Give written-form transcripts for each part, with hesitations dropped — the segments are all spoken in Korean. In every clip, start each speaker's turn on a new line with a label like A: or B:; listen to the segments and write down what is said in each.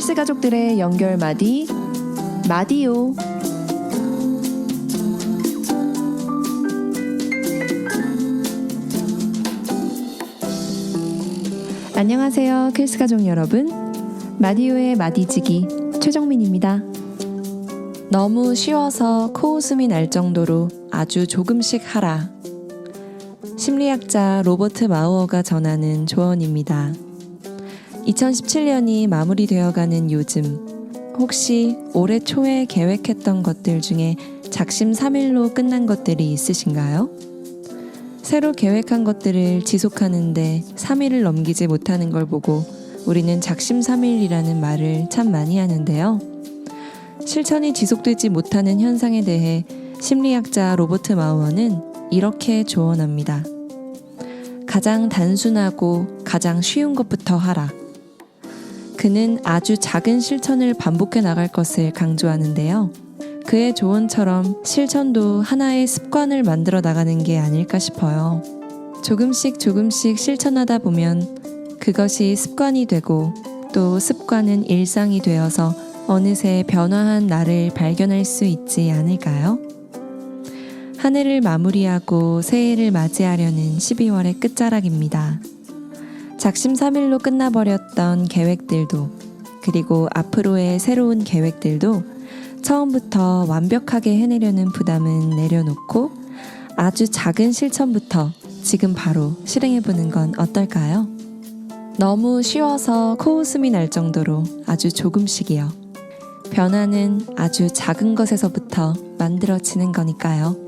A: 클스 가족들의 연결 마디 마디오. 안녕하세요, 클스 가족 여러분. 마디오의 마디지기 최정민입니다. 너무 쉬워서 코웃음이 날 정도로 아주 조금씩 하라. 심리학자 로버트 마우어가 전하는 조언입니다. 2017년이 마무리되어가는 요즘, 혹시 올해 초에 계획했던 것들 중에 작심삼일로 끝난 것들이 있으신가요? 새로 계획한 것들을 지속하는데 3일을 넘기지 못하는 걸 보고 우리는 작심삼일이라는 말을 참 많이 하는데요. 실천이 지속되지 못하는 현상에 대해 심리학자 로버트 마우어는 이렇게 조언합니다. 가장 단순하고 가장 쉬운 것부터 하라. 그는 아주 작은 실천을 반복해 나갈 것을 강조하는데요. 그의 조언처럼 실천도 하나의 습관을 만들어 나가는 게 아닐까 싶어요. 조금씩 실천하다 보면 그것이 습관이 되고 또 습관은 일상이 되어서 어느새 변화한 나를 발견할 수 있지 않을까요? 한 해를 마무리하고 새해를 맞이하려는 12월의 끝자락입니다. 작심삼일로 끝나버렸던 계획들도, 그리고 앞으로의 새로운 계획들도 처음부터 완벽하게 해내려는 부담은 내려놓고 아주 작은 실천부터 지금 바로 실행해보는 건 어떨까요? 너무 쉬워서 코웃음이 날 정도로 아주 조금씩이요. 변화는 아주 작은 것에서부터 만들어지는 거니까요.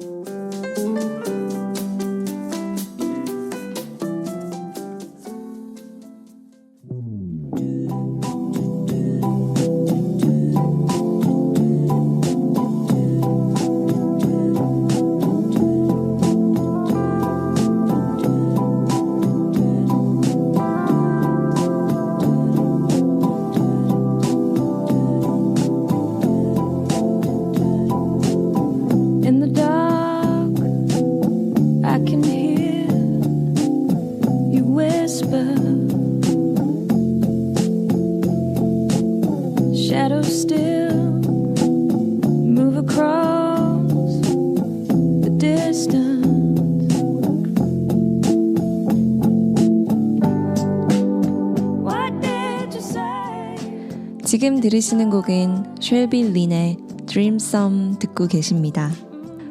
B: Shadows still move across the distance. What did you say?
A: 지금 들으시는 곡은 쉘비 린의 Dream Song 듣고 계십니다.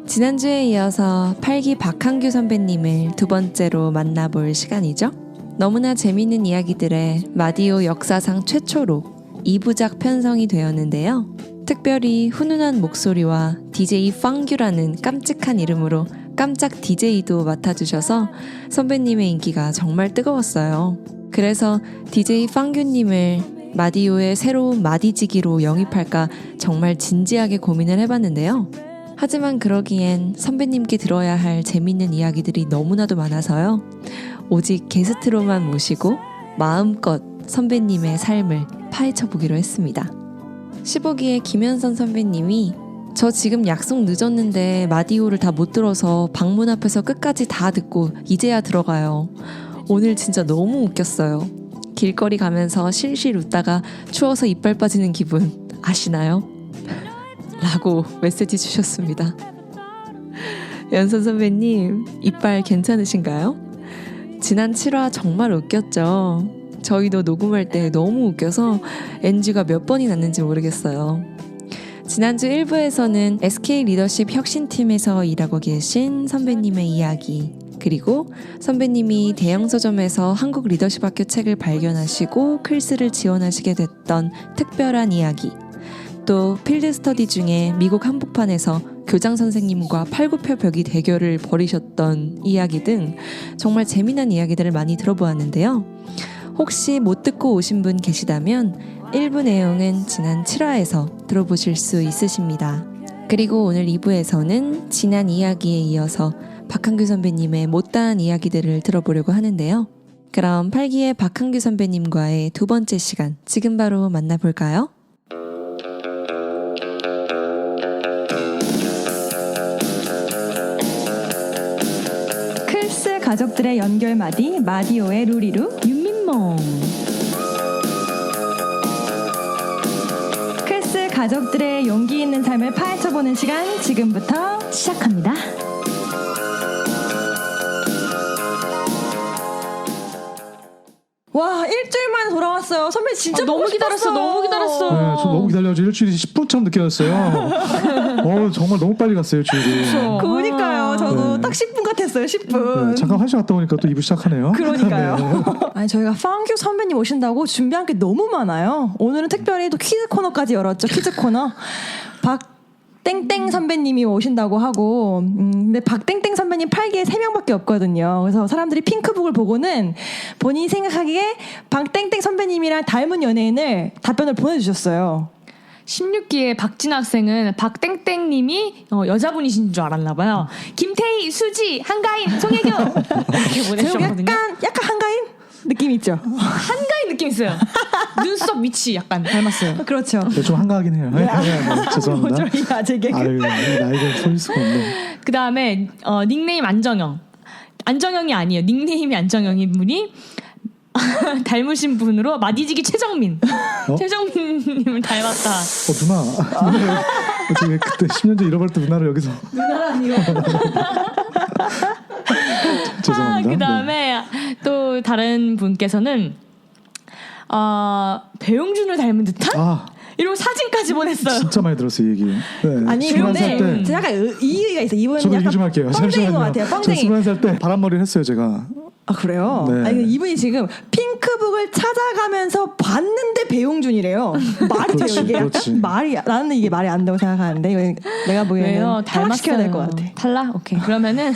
A: 지난주에 이어서 8기 박한규 선배님을 두 번째로 만나볼 시간이죠. 너무나 재미있는 이야기들의 마디오 역사상 최초로 2부작 편성이 되었는데요. 특별히 훈훈한 목소리와 DJ 팡규라는 깜찍한 이름으로 깜짝 DJ도 맡아주셔서 선배님의 인기가 정말 뜨거웠어요. 그래서 DJ 팡규님을 마디오의 새로운 마디지기로 영입할까 정말 진지하게 고민을 해봤는데요. 하지만 그러기엔 선배님께 들어야 할 재밌는 이야기들이 너무나도 많아서요. 오직 게스트로만 모시고 마음껏 선배님의 삶을 파헤쳐보기로 했습니다. 15기의 김현선 선배님이 저 지금 약속 늦었는데 마디오를 다 못 들어서 방문 앞에서 끝까지 다 듣고 이제야 들어가요. 오늘 진짜 너무 웃겼어요. 길거리 가면서 실실 웃다가 추워서 이빨 빠지는 기분 아시나요? 라고 메시지 주셨습니다. 연선 선배님, 이빨 괜찮으신가요? 지난 7화 정말 웃겼죠? 저희도 녹음할 때 너무 웃겨서 NG가 몇 번이 났는지 모르겠어요. 지난주 1부에서는 SK 리더십 혁신팀에서 일하고 계신 선배님의 이야기, 그리고 선배님이 대형 서점에서 한국 리더십 학교 책을 발견하시고 클스를 지원하시게 됐던 특별한 이야기, 또 필드 스터디 중에 미국 한복판에서 교장 선생님과 팔굽혀펴기 대결을 벌이셨던 이야기 등 정말 재미난 이야기들을 많이 들어보았는데요. 혹시 못 듣고 오신 분 계시다면 일부 내용은 지난 7화에서 들어보실 수 있으십니다. 그리고 오늘 2부에서는 지난 이야기에 이어서 박한규 선배님의 못다한 이야기들을 들어보려고 하는데요. 그럼 8기의 박한규 선배님과의 두 번째 시간 지금 바로 만나볼까요?
B: 클스 가족들의 연결마디 마디오의 루리루 윤민몽. 가족들의 용기 있는 삶을 파헤쳐보는 시간 지금부터 시작합니다. 와, 일주일 만에 돌아왔어요. 선배 진짜
C: 너무
B: 보고
C: 기다렸어.
B: 싶었어요.
C: 너무 기다렸어.
D: 네, 저 너무 기다려가지고 일주일이 10분처럼 느껴졌어요. 정말 너무 빨리 갔어요, 일주일이.
B: 그러니까요. 저도
D: 네.
B: 딱 10분 같았어요. 10분.
D: 네, 잠깐 화장 갔다 오니까 또 2부 시작하네요.
B: 그러니까요.
D: 네.
B: 아니, 저희가 팡규 선배님 오신다고 준비한 게 너무 많아요. 오늘은 특별히 또 퀴즈 코너까지 열었죠. 퀴즈 코너. 박땡땡 선배님이 오신다고 하고, 근데 박땡땡 선배님 8기에 3명밖에 없거든요. 그래서 사람들이 핑크북을 보고는 본인이 생각하기에 박땡땡 선배님이랑 닮은 연예인을 답변을 보내주셨어요.
C: 16기의 박진 학생은 박땡땡님이 여자분이신 줄 알았나 봐요. 김태희, 수지, 한가인, 송혜교 이렇게
B: 제가
C: 보내주셨거든요.
B: 약간 한가인 느낌 있죠?
C: 한가인 느낌 있어요. 눈썹 위치 약간 닮았어요.
B: 그렇죠.
D: 네, 좀 한가하긴 해요. 네, 죄송합니다.
B: 뭐죠, 이 아재 개그.
D: 아유, 나이가 설 수가 없네.
C: 그 다음에 닉네임 안정영. 안정영이 아니에요. 닉네임이 안정영인 분이 닮으신 분으로 마디지기 최정민. 최정민님을 닮았다.
D: 누나. 어떻게 그때 10년 전 잃어버릴 때 누나를 여기서.
B: 누나라니요.
D: 죄송합니다.
C: 그 다음에 또 다른 분께서는 배용준을 닮은 듯한? 이러고 사진까지 보냈어요.
D: 진짜 많이 들었어요, 이 얘기. 네,
B: 아니
D: 21살
B: 근데
D: 때.
B: 제가 약간 이의가 있어요. 이분은
D: 저도 얘기
B: 약간
D: 좀 할게요.
B: 뻥쟁인 것 같아요.
D: 저
B: 뻥쟁이.
D: 21살 때 바람머리를 했어요, 제가.
B: 아 그래요?
D: 네.
B: 아니 이분이 지금 핑크북을 찾아가면서 봤는데 배용준이래요. 말이 돼요
D: 그렇지,
B: 이게? 약간
D: 그렇지.
B: 나는 이게 말이 안 된다고 생각하는데 이거 내가
C: 왜요?
B: 보기에는 탈락시켜야 될 것 같아.
C: 탈락? 오케이. 그러면은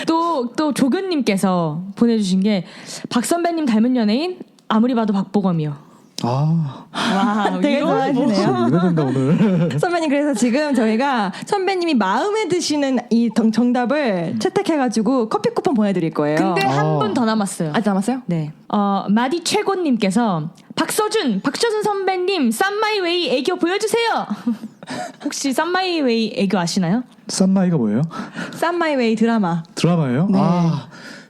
C: 또 조근님께서 보내주신 게 박 선배님 닮은 연예인 아무리 봐도 박보검이요. 와,
B: 되게
C: 이거
B: 좋아하시네요.
D: 이거 된다, 오늘.
B: 선배님 그래서 지금 저희가 선배님이 마음에 드시는 이 정답을 채택해가지고 커피 쿠폰 보내드릴 거예요.
C: 근데 한 분 더 남았어요.
B: 아직 남았어요?
C: 네. 마디 최고님께서 박서준 선배님 쌈마이웨이 애교 보여주세요. 혹시 쌈마이웨이 애교 아시나요?
D: 쌈마이가 뭐예요?
B: 쌈마이웨이 드라마.
D: 드라마예요?
B: 네.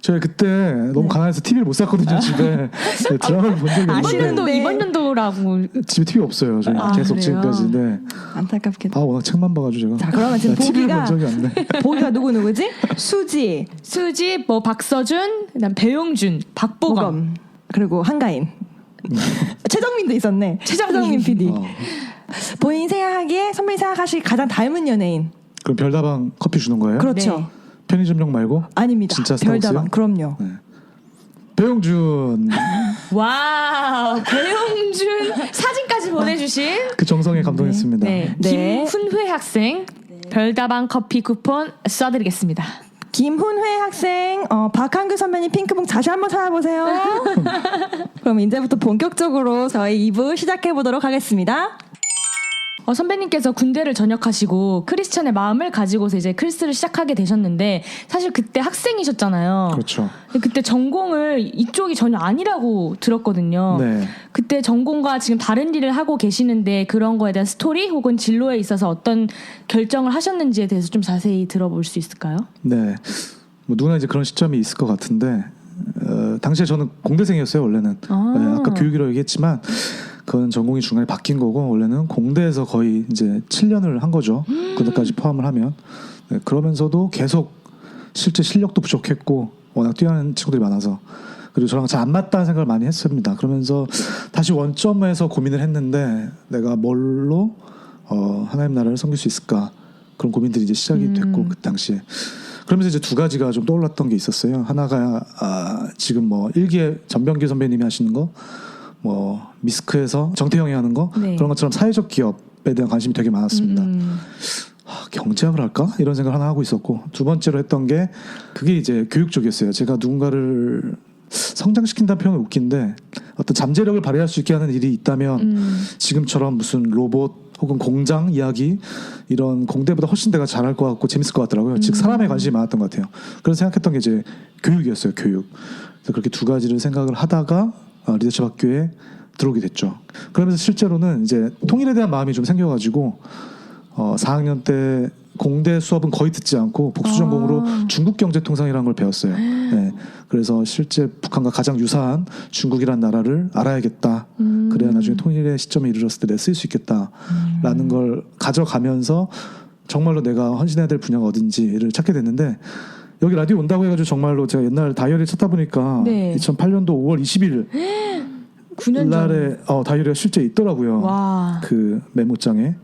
D: 저희 그때 너무 가난해서 TV를 못 샀거든요, 집에. 네, 드라마를 본 적이 없는데.
C: 이번 연도라고.
D: 집에 TV 없어요, 저희 계속
C: 그래요?
D: 지금까지. 네.
B: 안타깝게도.
D: 워낙 책만 봐가지고 제가.
B: 자 그러면 지금
D: TV를
B: 보기가
D: 본 적이 없네.
B: 보기가 누구지? 수지,
C: 박서준, 그다음 배용준, 박보검.
B: 보검 그리고 한가인. 최정민도 있었네. 최정민 PD. 본인 생각하기에 선배님 생각하시기 가장 닮은 연예인.
D: 그럼 별다방 커피 주는 거예요?
B: 그렇죠.
C: 네.
D: 편의점용 말고?
B: 아닙니다.
D: 진짜 스타벅스요?
B: 별다방. 그럼요.
D: 네. 배용준.
C: 와우, 배용준 사진까지 보내주신
D: 그 정성에 감동했습니다.
C: 네.
B: 네.
C: 김훈회 학생 별다방 커피 쿠폰 쏴드리겠습니다.
B: 김훈회 학생, 박한규 선배님 핑크북 다시 한번 찾아보세요. 그럼 이제부터 본격적으로 저희 2부 시작해 보도록 하겠습니다.
C: 선배님께서 군대를 전역하시고 크리스천의 마음을 가지고서 이제 크리스를 시작하게 되셨는데 사실 그때 학생이셨잖아요.
D: 그렇죠.
C: 근데 그때 전공을 이쪽이 전혀 아니라고 들었거든요.
D: 네.
C: 그때 전공과 지금 다른 일을 하고 계시는데 그런 거에 대한 스토리 혹은 진로에 있어서 어떤 결정을 하셨는지에 대해서 좀 자세히 들어볼 수 있을까요?
D: 네. 뭐 누구나 이제 그런 시점이 있을 것 같은데 당시에 저는 공대생이었어요, 원래는. 네, 아까 교육이라고 얘기했지만 그건 전공이 중간에 바뀐 거고 원래는 공대에서 거의 이제 7년을 한 거죠. 그때까지 포함을 하면. 네, 그러면서도 계속 실제 실력도 부족했고 워낙 뛰어난 친구들이 많아서 그리고 저랑 잘 안 맞다는 생각을 많이 했습니다. 그러면서 다시 원점에서 고민을 했는데 내가 뭘로 하나님 나라를 섬길 수 있을까 그런 고민들이 이제 시작이 됐고 그 당시에 그러면서 이제 두 가지가 좀 떠올랐던 게 있었어요. 하나가 지금 뭐 일기에 전병기 선배님이 하시는 거 뭐 미스크에서 정태영이 하는 거
C: 네.
D: 그런 것처럼 사회적 기업에 대한 관심이 되게 많았습니다. 경제학을 할까? 이런 생각을 하나 하고 있었고 두 번째로 했던 게 그게 이제 교육 쪽이었어요. 제가 누군가를 성장시킨다는 표현이 웃긴데 어떤 잠재력을 발휘할 수 있게 하는 일이 있다면 지금처럼 무슨 로봇 혹은 공장 이야기 이런 공대보다 훨씬 내가 잘할 것 같고 재밌을 것 같더라고요. 즉 사람에 관심이 많았던 것 같아요. 그래서 생각했던 게 이제 교육이었어요. 교육. 그래서 그렇게 두 가지를 생각을 하다가 리더십 학교에 들어오게 됐죠. 그러면서 실제로는 이제 통일에 대한 마음이 좀 생겨가지고 4학년 때 공대 수업은 거의 듣지 않고 복수 전공으로 중국 경제통상이라는 걸 배웠어요. 네. 그래서 실제 북한과 가장 유사한 중국이라는 나라를 알아야겠다. 그래야 나중에 통일의 시점에 이르렀을 때 내가 쓸 수 있겠다라는 걸 가져가면서 정말로 내가 헌신해야 될 분야가 어딘지를 찾게 됐는데 여기 라디오 온다고 해가지고 정말로 제가 옛날 다이어리 찾다 보니까
C: 네.
D: 2008년도 5월 20일
C: 9년 전.
D: 날에 다이어리가 실제 있더라고요.
C: 와.
D: 그 메모장에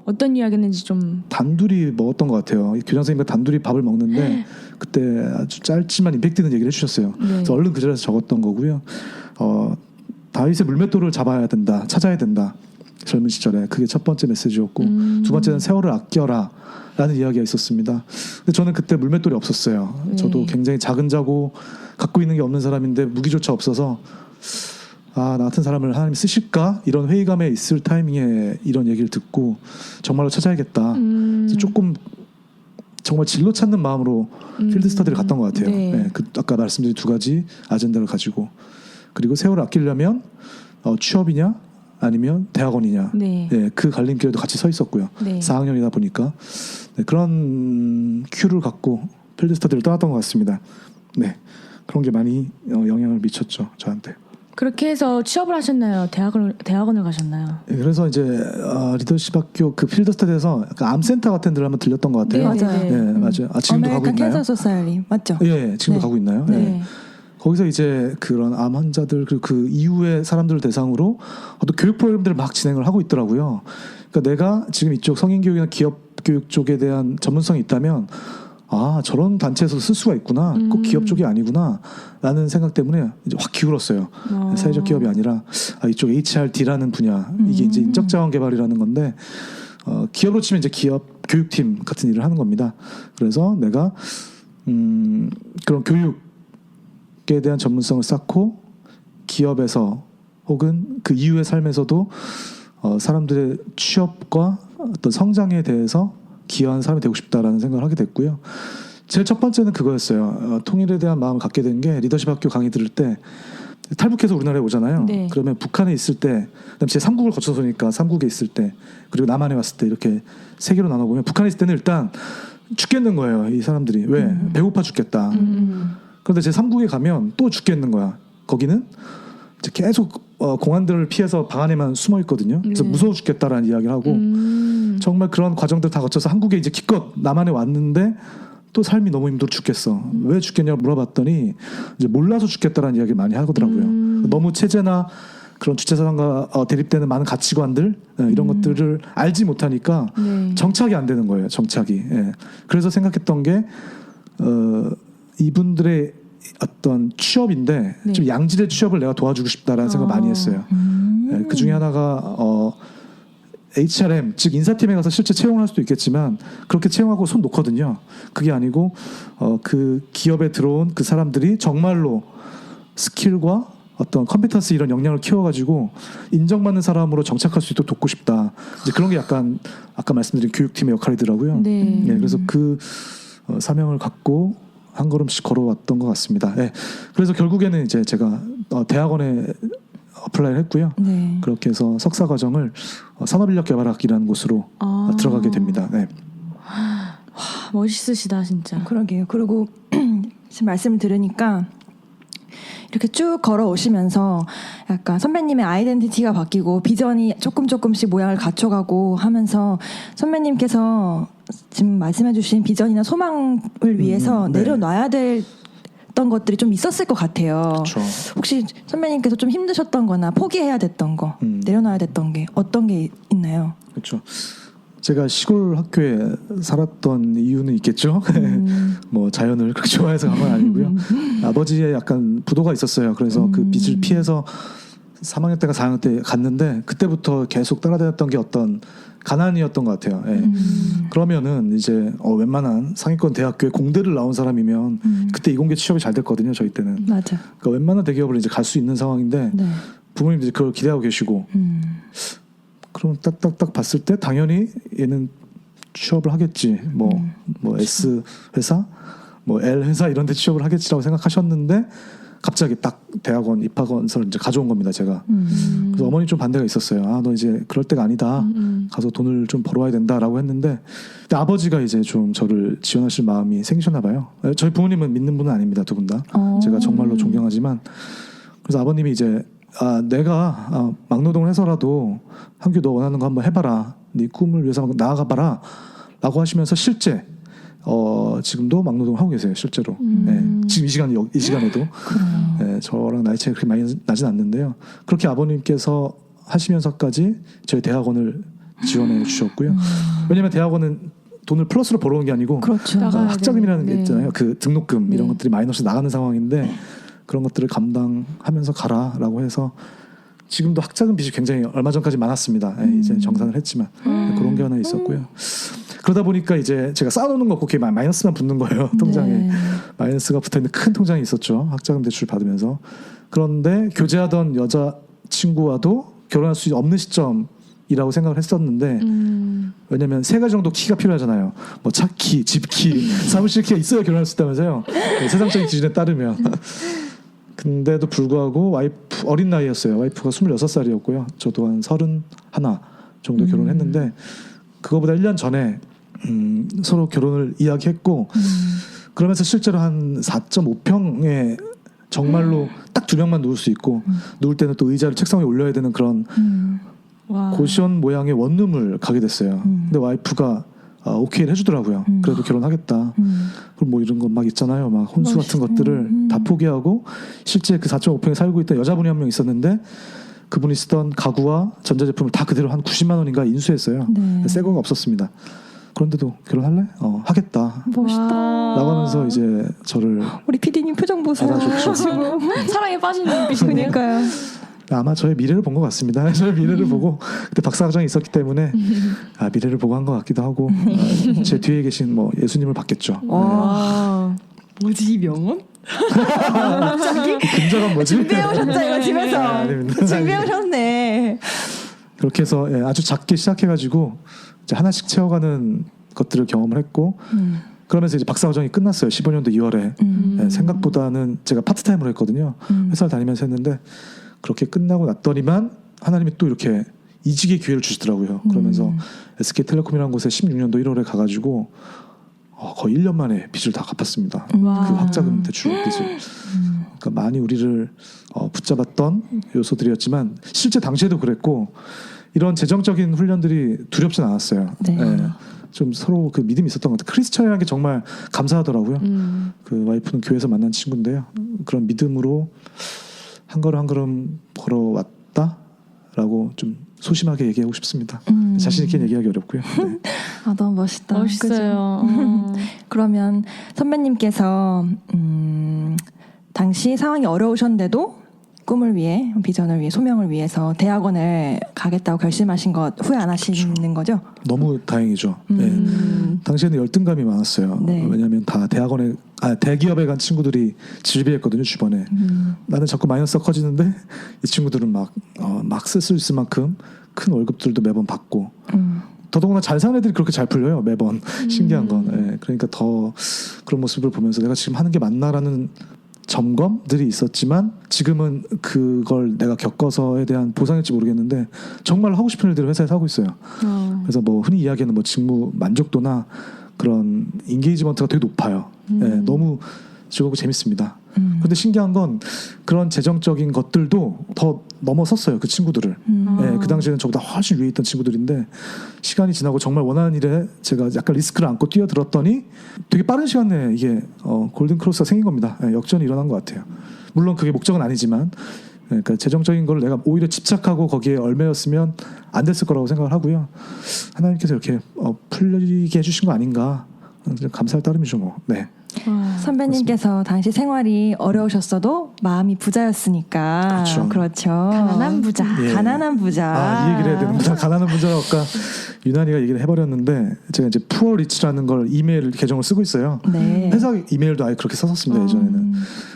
C: 어떤 이야기였는지 좀.
D: 단둘이 먹었던 것 같아요. 교장 선생님과 단둘이 밥을 먹는데 그때 아주 짧지만 임팩트 있는 얘기를 해주셨어요.
C: 네.
D: 그래서 얼른 그 자리에서 적었던 거고요. 다윗의 물맷돌을 잡아야 된다, 찾아야 된다. 젊은 시절에 그게 첫 번째 메시지였고 두 번째는 세월을 아껴라 라는 이야기가 있었습니다. 근데 저는 그때 물맷돌이 없었어요. 저도 굉장히 작은 자고 갖고 있는 게 없는 사람인데 무기조차 없어서 나 같은 사람을 하나님이 쓰실까? 이런 회의감에 있을 타이밍에 이런 얘기를 듣고 정말로 찾아야겠다. 그래서 조금 정말 진로 찾는 마음으로 필드 스터디를 갔던 것 같아요.
C: 네.
D: 네, 아까 말씀드린 두 가지 아젠다를 가지고 그리고 세월을 아끼려면 취업이냐 아니면 대학원이냐
C: 네.
D: 네, 그 갈림길에도 같이 서 있었고요.
C: 네.
D: 4학년이다 보니까 그런 큐를 갖고 필드 스터디를 떠났던 것 같습니다. 네, 그런 게 많이 영향을 미쳤죠 저한테.
C: 그렇게 해서 취업을 하셨나요? 대학원을 가셨나요?
D: 네, 그래서 이제 리더십 학교 그 필드 스터디에서 약간 암센터 같은 데를 한번 들렸던 것 같아요.
C: 네,
B: 맞아요.
D: 네, 맞아요. 지금도 가고
B: 아메리칸
D: 있나요?
B: 캔서 소사이어티 맞죠?
D: 예, 지금도
B: 네.
D: 가고 있나요?
C: 네.
D: 네. 거기서 이제 그런 암 환자들 그리고 그 이후의 사람들을 대상으로 어떤 교육 프로그램들을 막 진행을 하고 있더라고요. 그러니까 내가 지금 이쪽 성인 교육이나 기업 교육 쪽에 대한 전문성이 있다면 저런 단체에서 쓸 수가 있구나. 꼭 기업 쪽이 아니구나. 라는 생각 때문에 이제 확 기울었어요. 사회적 기업이 아니라 이쪽 HRD라는 분야. 이게 이제 인적자원 개발이라는 건데 기업으로 치면 이제 기업 교육팀 같은 일을 하는 겁니다. 그래서 내가 그런 교육에 대한 전문성을 쌓고 기업에서 혹은 그 이후의 삶에서도 사람들의 취업과 어떤 성장에 대해서 기여하는 사람이 되고 싶다라는 생각을 하게 됐고요. 제일 첫 번째는 그거였어요. 통일에 대한 마음을 갖게 된 게 리더십 학교 강의 들을 때 탈북해서 우리나라에 오잖아요.
C: 네.
D: 그러면 북한에 있을 때 그다음에 제 3국을 거쳐서니까 3국에 있을 때 그리고 남한에 왔을 때 이렇게 세 개로 나눠보면 북한에 있을 때는 일단 죽겠는 거예요. 이 사람들이. 왜? 배고파 죽겠다. 그런데 제 3국에 가면 또 죽겠는 거야. 거기는 이제 계속 공안들을 피해서 방 안에만 숨어 있거든요. 그래서 무서워 죽겠다라는 이야기를 하고 정말 그런 과정들 다 거쳐서 한국에 이제 기껏 남한에 왔는데 또 삶이 너무 힘들어 죽겠어. 왜 죽겠냐고 물어봤더니 이제 몰라서 죽겠다라는 이야기를 많이 하더라고요. 너무 체제나 그런 주체사상과 대립되는 많은 가치관들 이런 것들을 알지 못하니까 정착이 안 되는 거예요. 정착이. 예. 그래서 생각했던 게 이분들의 어떤 취업인데 좀 양질의 취업을 내가 도와주고 싶다라는 생각을 많이 했어요. 예, 그 중에 하나가 HRM 즉 인사팀에 가서 실제 채용을 할 수도 있겠지만 그렇게 채용하고 손 놓거든요. 그게 아니고 그 기업에 들어온 그 사람들이 정말로 스킬과 어떤 컴피턴스 이런 역량을 키워가지고 인정받는 사람으로 정착할 수 있도록 돕고 싶다. 이제 그런 게 약간 아까 말씀드린 교육팀의 역할이더라고요.
C: 네.
D: 예, 그래서 그 사명을 갖고 한 걸음씩 걸어왔던 것 같습니다. 예, 그래서 결국에는 이제 제가 대학원에 어플라이를 했고요.
B: 네.
D: 그렇게 해서 석사 과정을 산업인력개발학이라는 곳으로 들어가게 됩니다. 네.
C: 멋있으시다 진짜.
B: 그러게요. 그리고 지금 말씀을 들으니까 이렇게 쭉 걸어오시면서 약간 선배님의 아이덴티티가 바뀌고 비전이 조금씩 모양을 갖춰가고 하면서 선배님께서 지금 말씀해주신 비전이나 소망을 위해서
D: 네.
B: 내려놔야 됐던 것들이 좀 있었을 것 같아요.
D: 그렇죠.
B: 혹시 선배님께서 좀 힘드셨던 거나 포기해야 됐던 거, 내려놔야 됐던 게 어떤 게 있나요?
D: 그렇죠. 제가 시골 학교에 살았던 이유는 있겠죠. 뭐 자연을 그렇게 좋아해서 간 건 아니고요. 아버지의 약간 부도가 있었어요. 그래서 그 빚을 피해서 3학년 때가 4학년 때 갔는데 그때부터 계속 따라다녔던 게 어떤 가난이었던 것 같아요. 예. 그러면은 이제 웬만한 상위권 대학교에 공대를 나온 사람이면 그때 이공계 취업이 잘 됐거든요. 저희 때는.
B: 맞아.
D: 그러니까 웬만한 대기업을 이제 갈 수 있는 상황인데
B: 네.
D: 부모님들이 그걸 기대하고 계시고 그럼 딱딱딱 봤을 때 당연히 얘는 취업을 하겠지. 뭐 S 회사, 뭐 L 회사 이런 데 취업을 하겠지라고 생각하셨는데 갑자기 딱 대학원 입학원서를 이제 가져온 겁니다. 제가. 그래서 어머니 좀 반대가 있었어요. 너 이제 그럴 때가 아니다. 가서 돈을 좀 벌어와야 된다라고 했는데 근데 아버지가 이제 좀 저를 지원하실 마음이 생기셨나 봐요. 저희 부모님은 믿는 분은 아닙니다. 두 분 다. 제가 정말로 존경하지만 그래서 아버님이 이제 내가 막노동을 해서라도 한규 너 원하는 거 한번 해봐라. 네 꿈을 위해서 한번 나아가봐라. 라고 하시면서 실제 지금도 막노동을 하고 계세요. 실제로. 지금 이 시간에도 저랑 나이 차이가 그렇게 많이 나진 않는데요. 그렇게 아버님께서 하시면서까지 저희 대학원을 지원해 주셨고요. 왜냐하면 대학원은 돈을 플러스로 벌어오는 게 아니고
B: 그렇죠.
D: 학자금이라는 게
C: 네.
D: 있잖아요. 그 등록금 이런 것들이 마이너스 나가는 상황인데 그런 것들을 감당하면서 가라라고 해서 지금도 학자금 빚이 굉장히 얼마 전까지 많았습니다. 이제 정산을 했지만 그런 게 하나 있었고요. 그러다 보니까 이제 제가 쌓아놓는 거 그렇게 마이너스만 붙는 거예요. 통장에.
B: 네.
D: 마이너스가 붙어있는 큰 통장이 있었죠. 학자금 대출 받으면서. 그런데 교제하던 여자친구와도 결혼할 수 없는 시점이라고 생각을 했었는데 왜냐면 3가지 정도 키가 필요하잖아요. 뭐 차 키, 집 키, 사무실 키가 있어야 결혼할 수 있다면서요. 세상적인 기준에 따르면. 근데도 불구하고 와이프 어린 나이였어요. 와이프가 26살이었고요. 저도 한 31 정도 결혼했는데 그거보다 1년 전에 서로 결혼을 이야기했고 그러면서 실제로 한 4.5평에 정말로 딱 2명만 누울 수 있고 누울 때는 또 의자를 책상 위에 올려야 되는 그런
C: 와.
D: 고시원 모양의 원룸을 가게 됐어요. 근데 와이프가 오케이를 해주더라고요. 그래도 결혼하겠다. 그럼 뭐 이런 거 막 있잖아요. 막 혼수 같은 것들을 다 포기하고 실제 그 4.5평에 살고 있던 여자분이 한 명 있었는데 그분이 쓰던 가구와 전자제품을 다 그대로 한 90만 원인가 인수했어요.
B: 네.
D: 새 거가 없었습니다. 그런데도 결혼할래? 하겠다.
B: 멋있다.
D: 라고 하면서 이제 저를
B: 우리 PD님 표정 보세요.
D: 받아줬죠.
B: 지금.
C: 사랑에 빠진 눈빛이네요.
B: 그러니까요.
D: 아마 저의 미래를 본 것 같습니다. 저의 미래를 보고 그때 박사과정이 있었기 때문에 미래를 보고 한 것 같기도 하고 제 뒤에 계신 뭐 예수님을 봤겠죠.
C: 와.
B: 뭐지 이 명언?
D: 근자가 뭐지?
B: 준비해 오셨죠 이거 집에서.
D: 아닙니다.
B: 준비해 오셨네.
D: 그렇게 해서 아주 작게 시작해가지고 이제 하나씩 채워가는 것들을 경험을 했고 그러면서 이제 박사과정이 끝났어요. 15년도 2월에 생각보다는 제가 파트타임으로 했거든요. 회사를 다니면서 했는데 그렇게 끝나고 났더니만 하나님이 또 이렇게 이직의 기회를 주시더라고요. 그러면서 SK텔레콤이라는 곳에 16년도 1월에 가가지고 거의 1년 만에 빚을 다 갚았습니다. 그 학자금 대출 빚을. 그러니까 많이 우리를 붙잡았던 요소들이었지만 실제 당시에도 그랬고 이런 재정적인 훈련들이 두렵진 않았어요.
B: 네.
D: 좀 서로 그 믿음이 있었던 것 같아요. 크리스천이라는 게 정말 감사하더라고요. 그 와이프는 교회에서 만난 친구인데요. 그런 믿음으로 한 걸음 한 걸음 걸어왔다라고 좀 소심하게 얘기하고 싶습니다. 자신 있게 얘기하기 어렵고요. 네.
B: 너무 멋있다.
C: 멋있어요.
B: 그러면 선배님께서 당시 상황이 어려우셨는데도 꿈을 위해, 비전을 위해, 소명을 위해서 대학원을 가겠다고 결심하신 것 후회 안 하시는 거죠?
D: 너무 다행이죠. 네. 당시에는 열등감이 많았어요.
B: 네.
D: 왜냐하면 다 대기업에 간 친구들이 질비했거든요. 주변에. 나는 자꾸 마이너스가 커지는데 이 친구들은 막 쓸 수 있을 만큼 큰 월급들도 매번 받고 더더구나 잘 사는 애들이 그렇게 잘 풀려요. 매번. 신기한 건. 예. 그러니까 더 그런 모습을 보면서 내가 지금 하는 게 맞나라는 점검들이 있었지만 지금은 그걸 내가 겪어서에 대한 보상일지 모르겠는데 정말 하고 싶은 일들을 회사에서 하고 있어요. 그래서 뭐 흔히 이야기하는 뭐 직무 만족도나 그런 인게이지먼트가 되게 높아요. 예, 너무 즐겁고 재밌습니다. 그런데 신기한 건 그런 재정적인 것들도 더 넘어섰어요. 그 친구들을. 예, 그 당시에는 저보다 훨씬 위에 있던 친구들인데 시간이 지나고 정말 원하는 일에 제가 약간 리스크를 안고 뛰어들었더니 되게 빠른 시간 내에 이게 골든 크로스가 생긴 겁니다. 예, 역전이 일어난 것 같아요. 물론 그게 목적은 아니지만 그러니까 재정적인 걸 내가 오히려 집착하고 거기에 얽매였으면 안 됐을 거라고 생각을 하고요. 하나님께서 이렇게 풀리게 해주신 거 아닌가 감사할 따름이죠 뭐. 네.
B: 선배님께서 당시 생활이 어려우셨어도 마음이 부자였으니까 그렇죠.
C: 가난한 부자.
D: 예.
B: 가난한 부자.
D: 이 얘기를 해야 되는구나. 가난한 부자라고 아까 유난히가 얘기를 해버렸는데 제가 이제 푸어 리치라는 걸 이메일 계정을 쓰고 있어요.
B: 네.
D: 회사 이메일도 아예 그렇게 썼었습니다. 예전에는.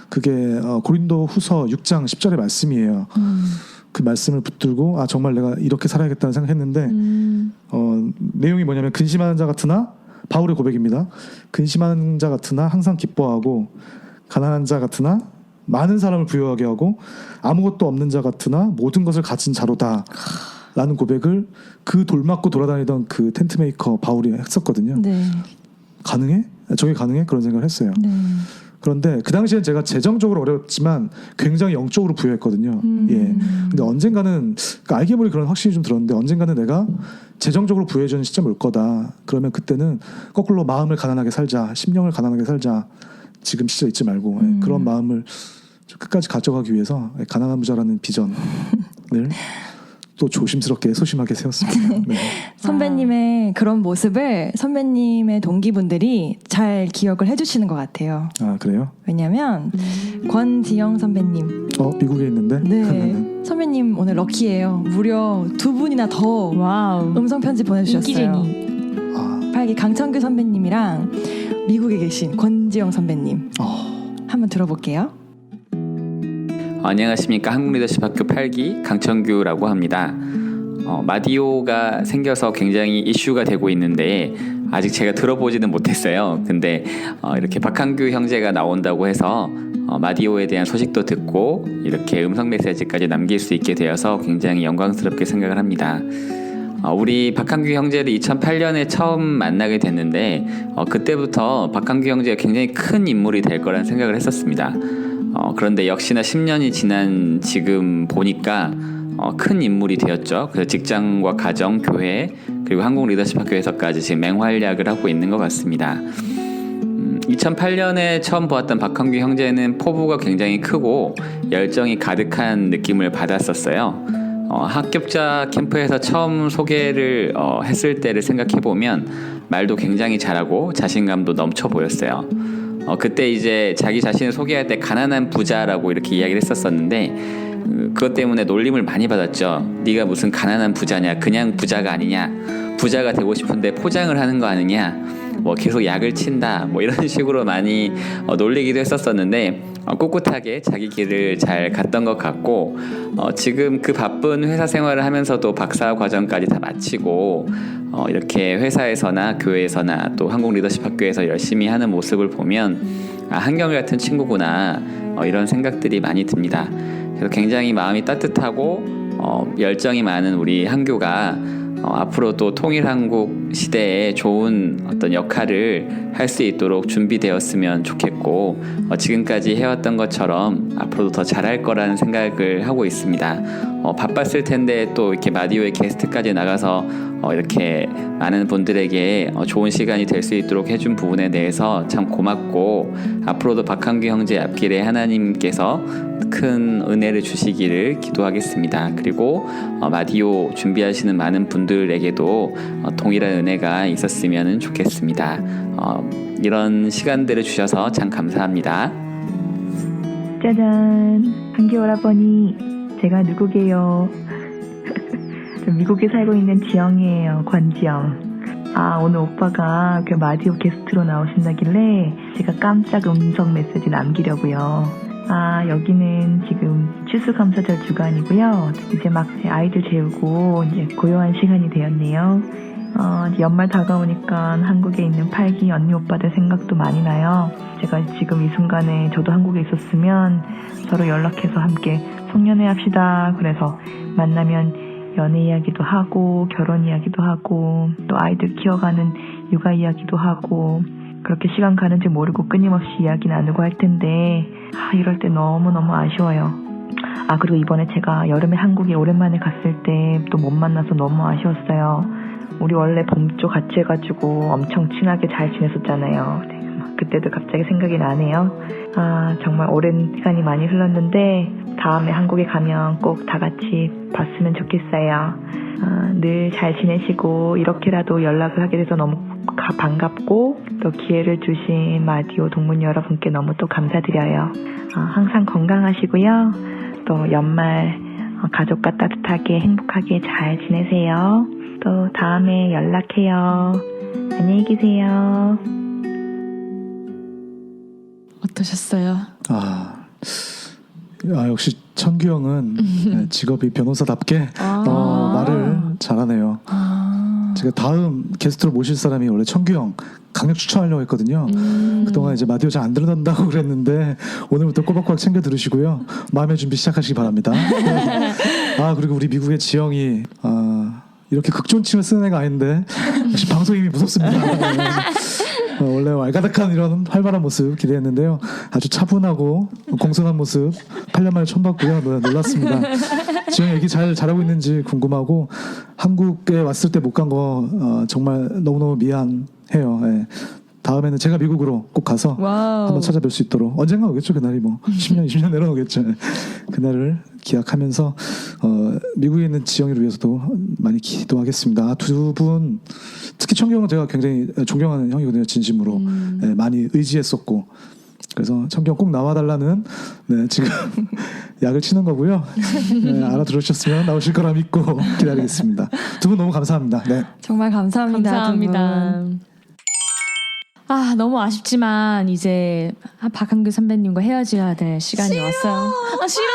D: 그게 고린도 후서 6장 10절의 말씀이에요. 그 말씀을 붙들고 정말 내가 이렇게 살아야겠다는 생각했는데 내용이 뭐냐면 근심하는 자 같으나 바울의 고백입니다. 근심하는 자 같으나 항상 기뻐하고 가난한 자 같으나 많은 사람을 부유하게 하고 아무것도 없는 자 같으나 모든 것을 가진 자로다 라는 고백을 그 돌 맞고 돌아다니던 그 텐트메이커 바울이 했었거든요.
B: 네.
D: 가능해? 저게 가능해? 그런 생각을 했어요.
B: 네.
D: 그런데 그 당시엔 제가 재정적으로 어렵지만 굉장히 영적으로 부여했거든요. 예. 근데 언젠가는 그러니까 알게 모르게 그런 확신이 좀 들었는데 언젠가는 내가 재정적으로 부여해주는 시점이 올 거다. 그러면 그때는 거꾸로 마음을 가난하게 살자, 심령을 가난하게 살자. 지금 시절 잊지 말고 예. 그런 마음을 끝까지 가져가기 위해서 가난한 부자라는 비전을 또 조심스럽게 소심하게 세웠습니다. 네.
B: 선배님의 그런 모습을 선배님의 동기분들이 잘 기억을 해주시는 것 같아요.
D: 아 그래요?
B: 왜냐면 권지영 선배님.
D: 미국에 있는데?
B: 네. 선배님 오늘 럭키예요. 무려 2분이나 더
C: 와우.
B: 음성 편지 보내주셨어요.
C: 인기쟁이.
B: 팔기 강창규 선배님이랑 미국에 계신 권지영 선배님. 한번 들어볼게요.
E: 안녕하십니까. 한국리더십학교 8기 강천규라고 합니다. 마디오가 생겨서 굉장히 이슈가 되고 있는데 아직 제가 들어보지는 못했어요. 근데 이렇게 박한규 형제가 나온다고 해서 마디오에 대한 소식도 듣고 이렇게 음성 메시지까지 남길 수 있게 되어서 굉장히 영광스럽게 생각을 합니다. 우리 박한규 형제를 2008년에 처음 만나게 됐는데 그때부터 박한규 형제가 굉장히 큰 인물이 될 거라는 생각을 했었습니다. 그런데 역시나 10년이 지난 지금 보니까 큰 인물이 되었죠. 그래서 직장과 가정, 교회 그리고 한국 리더십 학교에서까지 지금 맹활약을 하고 있는 것 같습니다. 2008년에 처음 보았던 박한규 형제는 포부가 굉장히 크고 열정이 가득한 느낌을 받았었어요. 합격자 캠프에서 처음 소개를 했을 때를 생각해보면 말도 굉장히 잘하고 자신감도 넘쳐 보였어요. 그때 이제 자기 자신을 소개할 때 가난한 부자라고 이렇게 이야기를 했었었는데 그것 때문에 놀림을 많이 받았죠. 네가 무슨 가난한 부자냐, 그냥 부자가 아니냐, 부자가 되고 싶은데 포장을 하는 거 아니냐, 뭐 계속 약을 친다, 뭐 이런 식으로 많이 놀리기도 했었었는데 꿋꿋하게 자기 길을 잘 갔던 것 같고 지금 그 바쁜 회사 생활을 하면서도 박사 과정까지 다 마치고 이렇게 회사에서나 교회에서나 또 한국 리더십 학교에서 열심히 하는 모습을 보면 한결 같은 친구구나 이런 생각들이 많이 듭니다. 그래서 굉장히 마음이 따뜻하고 열정이 많은 우리 한교가 앞으로 또 통일한국 시대에 좋은 어떤 역할을 할 수 있도록 준비되었으면 좋겠고 지금까지 해왔던 것처럼 앞으로도 더 잘할 거라는 생각을 하고 있습니다. 바빴을 텐데 또 이렇게 마디오의 게스트까지 나가서 이렇게 많은 분들에게 좋은 시간이 될 수 있도록 해준 부분에 대해서 참 고맙고 앞으로도 박한규 형제 앞길에 하나님께서 큰 은혜를 주시기를 기도하겠습니다. 그리고 마디오 준비하시는 많은 분들에게도 동일한 은혜가 있었으면 좋겠습니다. 이런 시간들을 주셔서 참 감사합니다.
F: 짜잔, 한기 오라버니, 제가 누구게요? 저 미국에 살고 있는 지영이에요. 권지영. 오늘 오빠가 그 마디오 게스트로 나오신다길래 제가 깜짝 음성 메시지 남기려고요. 여기는 지금 추수감사절 주간이고요. 이제 막 아이들 재우고 이제 고요한 시간이 되었네요. 연말 다가오니까 한국에 있는 8기 언니 오빠들 생각도 많이 나요. 제가 지금 이 순간에 저도 한국에 있었으면 서로 연락해서 함께 송년회 합시다. 그래서 만나면 연애 이야기도 하고 결혼 이야기도 하고 또 아이들 키워가는 육아 이야기도 하고 그렇게 시간 가는지 모르고 끊임없이 이야기 나누고 할 텐데 이럴 때 너무너무 아쉬워요. 그리고 이번에 제가 여름에 한국에 오랜만에 갔을 때 또 못 만나서 너무 아쉬웠어요. 우리 원래 봄조 같이 해가지고 엄청 친하게 잘 지냈었잖아요. 그때도 갑자기 생각이 나네요. 정말 오랜 시간이 많이 흘렀는데 다음에 한국에 가면 꼭 다 같이 봤으면 좋겠어요. 늘 잘 지내시고 이렇게라도 연락을 하게 돼서 너무 반갑고 또 기회를 주신 마디오 동문 여러분께 너무 또 감사드려요. 항상 건강하시고요. 또 연말 가족과 따뜻하게 행복하게 잘 지내세요. 또 다음에 연락해요. 안녕히 계세요.
C: 어떠셨어요?
D: 역시 천규 형은 직업이 변호사답게 말을 잘하네요. 제가 다음 게스트로 모실 사람이 원래 천규 형 강력 추천하려고 했거든요. 그동안 이제 마디오 잘 안 들어간다고 그랬는데 오늘부터 꼬박꼬박 챙겨 들으시고요. 마음의 준비 시작하시기 바랍니다. 그리고 우리 미국의 지영이 이렇게 극존칭을 쓰는 애가 아닌데 역시 방송임이 무섭습니다. 원래 왈가닥한 이런 활발한 모습 기대했는데요. 아주 차분하고 공손한 모습 8년 만에 처음 봤고요. 놀랐습니다. 지영 얘기 잘 잘하고 있는지 궁금하고 한국에 왔을 때 못 간 거 정말 너무너무 미안해요. 예. 다음에는 제가 미국으로 꼭 가서
B: 와우.
D: 한번 찾아뵐 수 있도록 언젠가 오겠죠. 그날이 뭐 10년 20년 내로 오겠죠. 그날을 기약하면서 미국에 있는 지영이를 위해서도 많이 기도하겠습니다. 두 분 특히 청경은 제가 굉장히 존경하는 형이거든요. 진심으로 많이 의지했었고 그래서 청경 꼭 나와달라는 지금 약을 치는 거고요. 알아들으셨으면 나오실 거라 믿고 기다리겠습니다. 두 분 너무 감사합니다. 네.
B: 정말 감사합니다.
C: 감사합니다.
B: 두 분.
C: 아, 너무 아쉽지만 이제 박한규 선배님과 헤어져야 될 시간이 왔어요. 아, 싫어.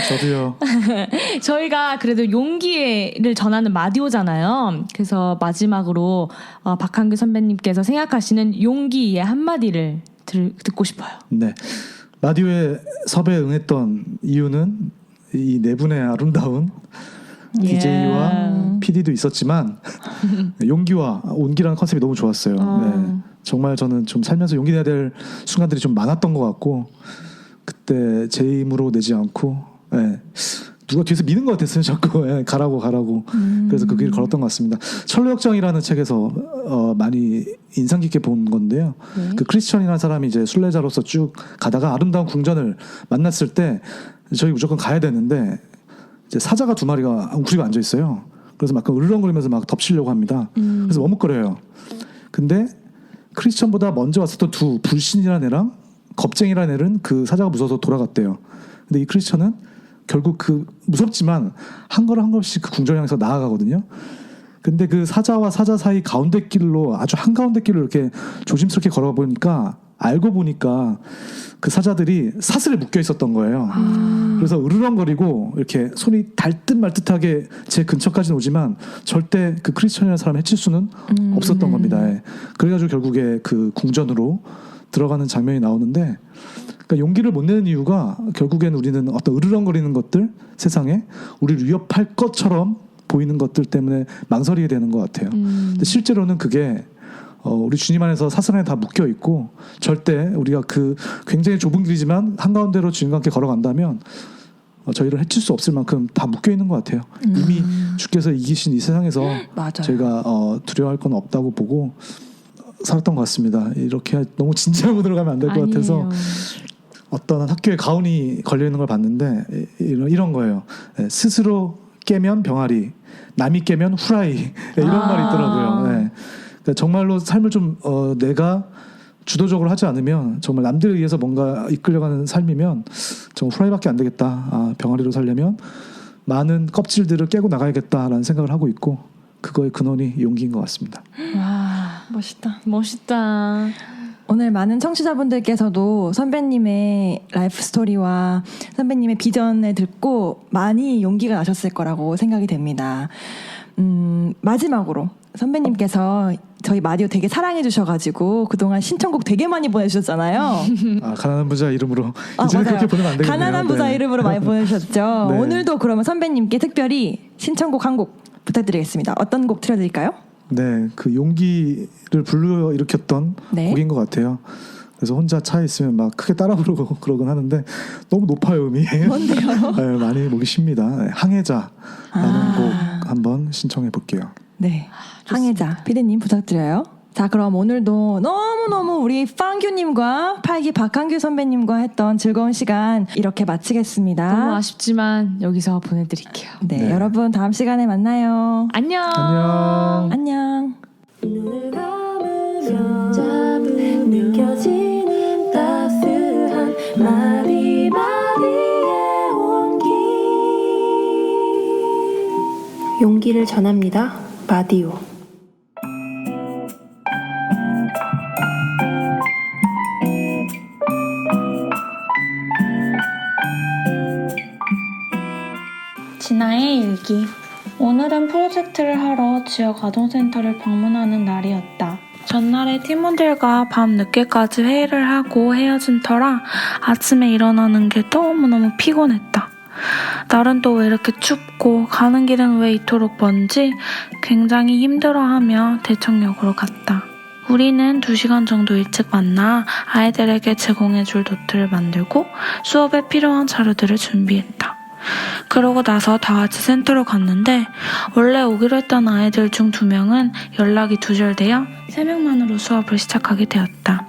D: 저도요.
C: 저희가 그래도 용기를 전하는 마디오잖아요. 그래서 마지막으로 박한규 선배님께서 생각하시는 용기의 한마디를 듣고 싶어요.
D: 네. 라디오에 섭외에 응했던 이유는 이 네 분의 아름다운 DJ와 PD도 있었지만 용기와 온기라는 컨셉이 너무 좋았어요. 네. 정말 저는 좀 살면서 용기 내야 될 순간들이 좀 많았던 것 같고 그때 제 힘으로 내지 않고 누가 뒤에서 미는 것 같았어요. 자꾸 가라고 그래서 그 길을 걸었던 것 같습니다. 철로역정이라는 책에서 많이 인상 깊게 본 건데요. 그 크리스천이라는 사람이 이제 순례자로서 쭉 가다가 아름다운 궁전을 만났을 때 저희 무조건 가야 되는데 이제 사자가 두 마리가 웅크리고 앉아 있어요. 그래서 막 으르렁거리면서 막 덮치려고 합니다. 그래서 머뭇거려요. 근데 크리스천보다 먼저 왔었던 두 불신이라는 애랑 겁쟁이라는 애는 그 사자가 무서워서 돌아갔대요. 근데 이 크리스천은 결국 그 무섭지만 한 걸음 한 걸음씩 그 궁전 향해서 나아가거든요. 근데 그 사자와 사자 사이 가운데 길로 아주 한가운데 길로 이렇게 조심스럽게 걸어보니까 알고 보니까 그 사자들이 사슬에 묶여 있었던 거예요. 그래서 으르렁거리고 이렇게 손이 닿듯 말듯하게 제 근처까지는 오지만 절대 그 크리스천이라는 사람을 해칠 수는 없었던 겁니다. 그래가지고 결국에 그 궁전으로 들어가는 장면이 나오는데 그러니까 용기를 못 내는 이유가 결국엔 우리는 어떤 으르렁거리는 것들 세상에 우리를 위협할 것처럼 보이는 것들 때문에 망설이게 되는 것 같아요. 근데 실제로는 그게 우리 주님 안에서 사슬 안에 다 묶여 있고 절대 우리가 그 굉장히 좁은 길이지만 한가운데로 주님과 함께 걸어간다면 저희를 해칠 수 없을 만큼 다 묶여 있는 것 같아요. 이미 주께서 이기신 이 세상에서
B: 맞아요.
D: 저희가 두려워할 건 없다고 보고 살았던 것 같습니다. 이렇게 너무 진지하고 들어가면 안 될 것 같아서 어떤 학교에 가운이 걸려 있는 걸 봤는데 이런 거예요. 스스로 깨면 병아리, 남이 깨면 후라이 이런 말이 있더라고요. 그러니까 정말로 삶을 좀 내가 주도적으로 하지 않으면 정말 남들에 의해서 뭔가 이끌려가는 삶이면 정말 후라이밖에 안 되겠다. 병아리로 살려면 많은 껍질들을 깨고 나가야겠다라는 생각을 하고 있고 그거의 근원이 용기인 것 같습니다.
B: 와,
C: 멋있다.
B: 오늘 많은 청취자분들께서도 선배님의 라이프 스토리와 선배님의 비전을 듣고 많이 용기가 나셨을 거라고 생각이 됩니다. 마지막으로 선배님께서 저희 마디오 되게 사랑해 주셔가지고 그동안 신청곡 되게 많이 보내주셨잖아요.
D: 가난한 부자 이름으로 이제는
B: 맞아요.
D: 그렇게 보내면 안 되겠네요.
B: 가난한 부자 이름으로 많이 보내주셨죠.
D: 네.
B: 오늘도 그러면 선배님께 특별히 신청곡 한 곡 부탁드리겠습니다. 어떤 곡 틀어드릴까요?
D: 네, 그 용기를 불러일으켰던 곡인 것 같아요. 그래서 혼자 차에 있으면 막 크게 따라 부르고 그러곤 하는데 너무 높아요, 음이.
B: 뭔데요?
D: 네, 많이 보기 쉽니다. 항해자라는 곡 한번 신청해 볼게요.
B: 네, 항해자 피디님 부탁드려요. 자, 그럼 오늘도 너무너무 우리 빵규님과 팔기 박한규 선배님과 했던 즐거운 시간 이렇게 마치겠습니다.
C: 너무 아쉽지만 여기서 보내드릴게요.
B: 네, 여러분 다음 시간에 만나요.
C: 안녕.
B: 안녕.
G: 눈을 감으면 느껴지는 따스한 마디마디의 온기 용기를 전합니다. 마디오
H: 진아의 일기. 오늘은 프로젝트를 하러 지역 아동센터를 방문하는 날이었다. 전날에 팀원들과 밤 늦게까지 회의를 하고 헤어진 터라 아침에 일어나는 게 너무너무 피곤했다. 날은 또 왜 이렇게 춥고 가는 길은 왜 이토록 먼지 굉장히 힘들어하며 대청역으로 갔다. 우리는 2시간 정도 일찍 만나 아이들에게 제공해줄 노트를 만들고 수업에 필요한 자료들을 준비했다. 그러고 나서 다 같이 센터로 갔는데 원래 오기로 했던 아이들 중 2명은 연락이 두절되어 3명만으로 수업을 시작하게 되었다.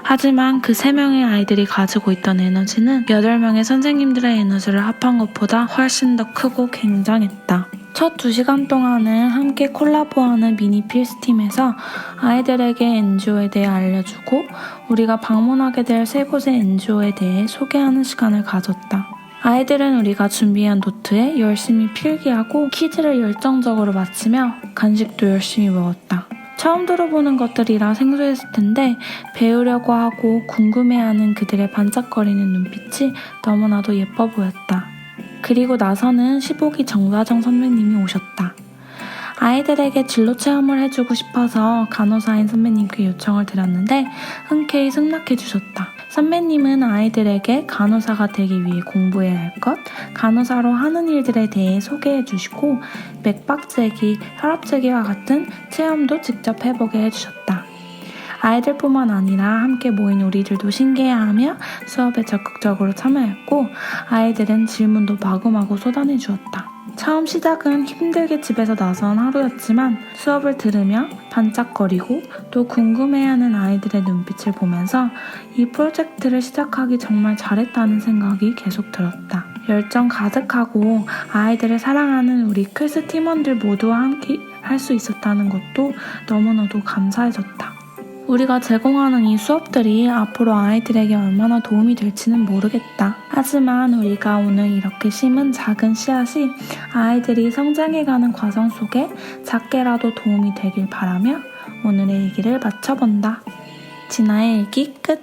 H: 하지만 그 3명의 아이들이 가지고 있던 에너지는 8명의 선생님들의 에너지를 합한 것보다 훨씬 더 크고 굉장했다. 첫 2시간 동안은 함께 콜라보하는 미니 필스팀에서 아이들에게 NGO에 대해 알려주고 우리가 방문하게 될 3곳의 NGO에 대해 소개하는 시간을 가졌다. 아이들은 우리가 준비한 노트에 열심히 필기하고 퀴즈를 열정적으로 마치며 간식도 열심히 먹었다. 처음 들어보는 것들이라 생소했을 텐데 배우려고 하고 궁금해하는 그들의 반짝거리는 눈빛이 너무나도 예뻐 보였다. 그리고 나서는 15기 정다정 선배님이 오셨다. 아이들에게 진로 체험을 해주고 싶어서 간호사인 선배님께 요청을 드렸는데 흔쾌히 승낙해 주셨다. 선배님은 아이들에게 간호사가 되기 위해 공부해야 할 것, 간호사로 하는 일들에 대해 소개해 주시고 맥박재기, 혈압재기와 같은 체험도 직접 해보게 해주셨다. 아이들뿐만 아니라 함께 모인 우리들도 신기해하며 수업에 적극적으로 참여했고 아이들은 질문도 마구마구 쏟아내 주었다. 처음 시작은 힘들게 집에서 나선 하루였지만 수업을 들으며 반짝거리고 또 궁금해하는 아이들의 눈빛을 보면서 이 프로젝트를 시작하기 정말 잘했다는 생각이 계속 들었다. 열정 가득하고 아이들을 사랑하는 우리 클스 팀원들 모두와 함께 할 수 있었다는 것도 너무나도 감사해졌다. 우리가 제공하는 이 수업들이 앞으로 아이들에게 얼마나 도움이 될지는 모르겠다. 하지만 우리가 오늘 이렇게 심은 작은 씨앗이 아이들이 성장해가는 과정 속에 작게라도 도움이 되길 바라며 오늘의 일기를 마쳐본다. 진아의 일기 끝.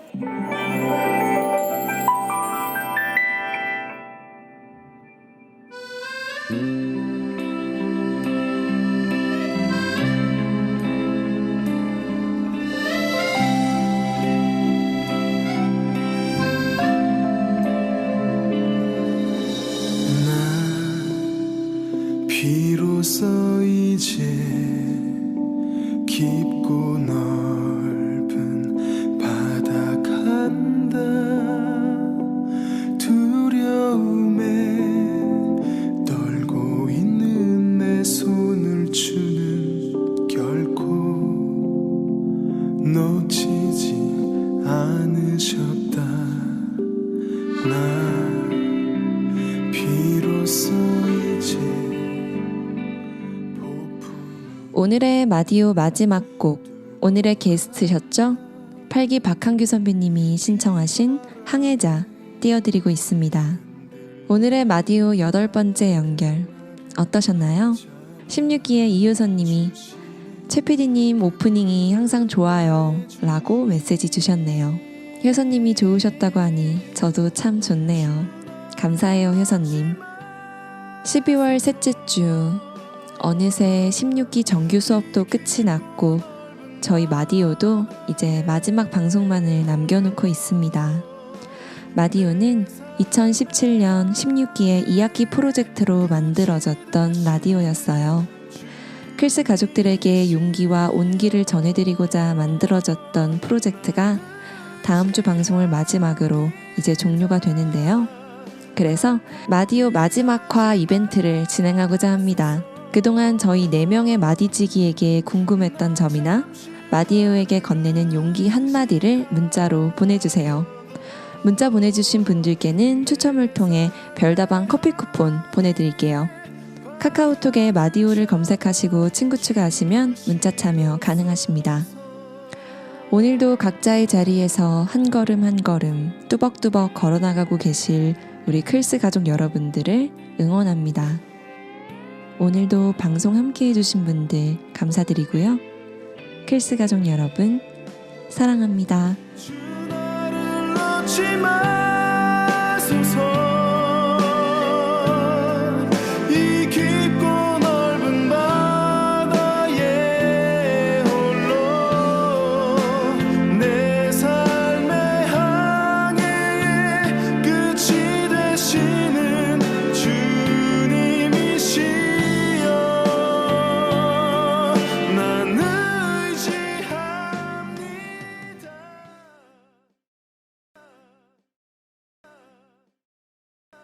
I: 비로소 이제 깊고 넓은 바다 간다. 두려움에 떨고 있는 내 손을 주는 결코 놓치지 않으셨다. 나 비로소 이제
A: 오늘의 마디오 마지막 곡, 오늘의 게스트셨죠? 8기 박한규 선배님이 신청하신 항해자 띄워드리고 있습니다. 오늘의 마디오 8번째 연결 어떠셨나요? 16기의 이효선님이 최 PD님 오프닝이 항상 좋아요 라고 메시지 주셨네요. 효선님이 좋으셨다고 하니 저도 참 좋네요. 감사해요 효선님. 12월 셋째 주 어느새 16기 정규 수업도 끝이 났고 저희 마디오도 이제 마지막 방송만을 남겨놓고 있습니다. 마디오는 2017년 16기의 2학기 프로젝트로 만들어졌던 라디오였어요. 클스 가족들에게 용기와 온기를 전해드리고자 만들어졌던 프로젝트가 다음 주 방송을 마지막으로 이제 종료가 되는데요. 그래서 마디오 마지막화 이벤트를 진행하고자 합니다. 그동안 저희 4명의 마디지기에게 궁금했던 점이나 마디오에게 건네는 용기 한마디를 문자로 보내주세요. 문자 보내주신 분들께는 추첨을 통해 별다방 커피 쿠폰 보내드릴게요. 카카오톡에 마디오를 검색하시고 친구 추가하시면 문자 참여 가능하십니다. 오늘도 각자의 자리에서 한 걸음 한 걸음 뚜벅뚜벅 걸어나가고 계실 우리 클스 가족 여러분들을 응원합니다. 오늘도 방송 함께 해주신 분들 감사드리고요. 클스 가족 여러분 사랑합니다.